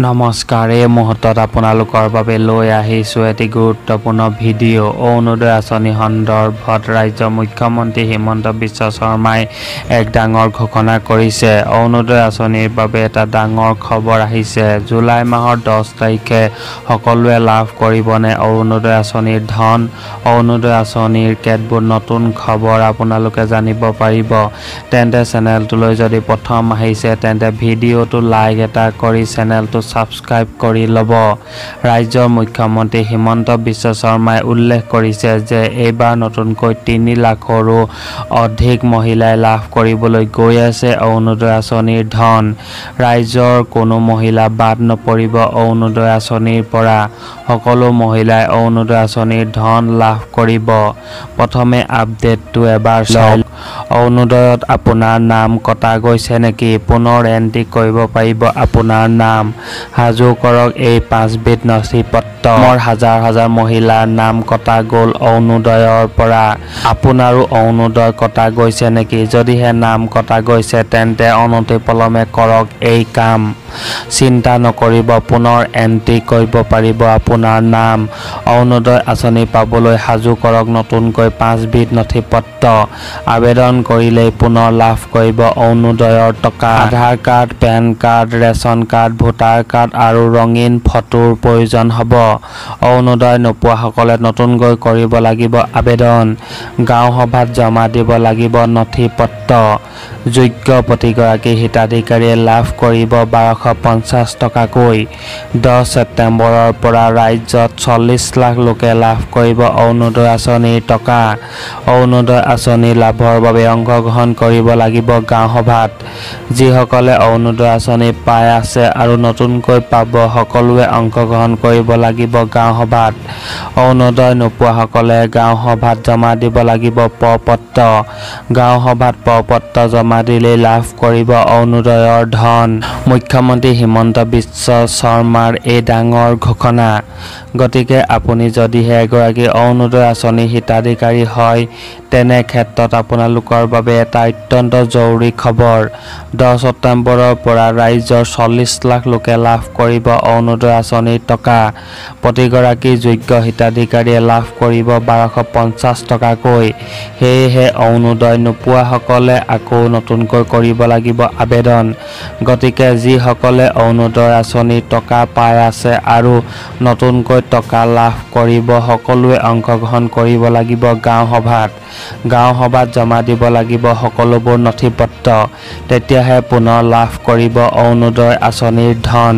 নমস্কাৰ এই মুহূৰ্তত আপোনালোকৰ বাবে লৈ আহিছোঁ এটি গুৰুত্বপূৰ্ণ ভিডিঅ' অৰুণোদয় আঁচনি সন্দৰ্ভত ৰাজ্যৰ মুখ্যমন্ত্ৰী হিমন্ত বিশ্ব শৰ্মাই এক ডাঙৰ ঘোষণা কৰিছে। অৰুণোদয় আঁচনিৰ বাবে এটা ডাঙৰ খবৰ আহিছে। জুলাই মাহৰ 10 তাৰিখে সকলোৱে লাভ কৰিবনে অৰুণোদয় আঁচনিৰ ধন? অৰুণোদয় আঁচনিৰ কেতবোৰ নতুন খবৰ আপোনালোকে জানিব পাৰিব। তেন্তে চেনেলটোলৈ যদি প্ৰথম আহিছে তেন্তে ভিডিঅ'টো লাইক এটা কৰি চেনেলটো সাবস্ক্ৰাইব কৰি ল'ব। ৰাজ্যৰ মুখ্যমন্ত্ৰী হিমন্ত বিশ্ব শৰ্মাই উল্লেখ কৰিছে যে এইবাৰ নতুনকৈ 3 লাখৰো অধিক মহিলাই লাভ কৰিবলৈ গৈ আছে অৰুণোদয় আঁচনিৰ ধন। ৰাজ্যৰ কোনো মহিলা বাদ নপৰিব অৰুণোদয় আঁচনিৰ পৰা। সকলো মহিলাই অৰুণোদয় আঁচনিৰ ধন লাভ কৰিব। প্ৰথমে আপডেটটো এবাৰ চাওক। অৰুণোদয়ত আপোনাৰ নাম কটা গৈছে নেকি? পুনৰ এণ্ট্ৰি কৰিব পাৰিব আপোনাৰ নাম। সাজু কৰক এই 5বিধ নথিপত্ৰ। হাজাৰ হাজাৰ মহিলাৰ নাম কটা গ'ল অৰুণোদয়ৰ পৰা। আপোনাৰো অৰুণোদয় কটা গৈছে নেকি? যদিহে নাম কটা গৈছে তেন্তে অনতিপলমে কৰক এই কাম। চিন্তা নকৰিব, পুনৰ এণ্ট্ৰি কৰিব পাৰিব আপোনাৰ নাম। অৰুণোদয় আঁচনি পাবলৈ সাজু কৰক নতুনকৈ 5বিধ নথিপত্ৰ। আবেদন কৰিলেই পুনৰ লাভ কৰিব অৰুণোদয়ৰ টকা। Aadhaar card, pan card, ration card, voter card আৰু ৰঙীন ফটোৰ প্ৰয়োজন হ'ব। অৰুণোদয় নোপোৱাসকলে নতুনকৈ কৰিব লাগিব আবেদন। গাঁও সভাত জমা দিব লাগিব নথিপত্ৰ। যোগ্য প্ৰতিগৰাকী হিতাধিকাৰীয়ে লাভ কৰিব 1250 টকাকৈ। 10 ছেপ্টেম্বৰৰ পৰা ৰাজ্যত 40 লাখ লোকে লাভ কৰিব অৰুণোদয় আঁচনিৰ টকা। অৰুণোদয় আঁচনি লাভৰ বাবে অংশগ্ৰহণ কৰিব লাগিব গাঁও সভাত। যিসকলে অৰুণোদয় আঁচনি পাই আছে আৰু নতুনকৈ পাব সকলোৱে অংশগ্ৰহণ কৰিব লাগিব গাঁও সভাত। অৰুণোদয় নোপোৱাসকলে গাঁও সভাত জমা দিব লাগিব প্ৰ-পত্ৰ। গাঁও সভাত প্ৰ-পত্ৰ জমা দিলেই লাভ কৰিব অৰুণোদয়ৰ ধন। মুখ্যমন্ত্ৰী হিমন্ত বিশ্ব শৰ্মাৰ এই ডাঙৰ ঘোষণা। গতিকে আপুনি যদিহে এগৰাকী অৰুণোদয় আঁচনি হিতাধিকাৰী হয় তেনে ক্ষেত্ৰত আপোনালোকৰ বাবে এটা অত্যন্ত জৰুৰী খবৰ। 10 ছেপ্টেম্বৰৰ পৰা ৰাজ্যৰ 40 লাখ লোকে লাভ কৰিব অৰুণোদয় আঁচনিৰ টকা। প্ৰতিগৰাকী যোগ্য হিতাধিকাৰীয়ে লাভ কৰিব 1250 টকাকৈ। সেয়েহে অৰুণোদয় নোপোৱাসকলে আকৌ নতুনকৈ কৰিব লাগিব আবেদন। গতিকে যিসকলে অৰুণোদয় আঁচনিৰ টকা পাই আছে আৰু নতুনকৈ টকা লাভ কৰিব সকলোৱে অংশগ্ৰহণ কৰিব লাগিব গাঁও সভাত। গাঁও সভাত জমা দিব লাগিব সকলোবোৰ নথিপত্ৰ। তেতিয়াহে পুনৰ লাভ কৰিব অৰুণোদয় আঁচনিৰ ধন।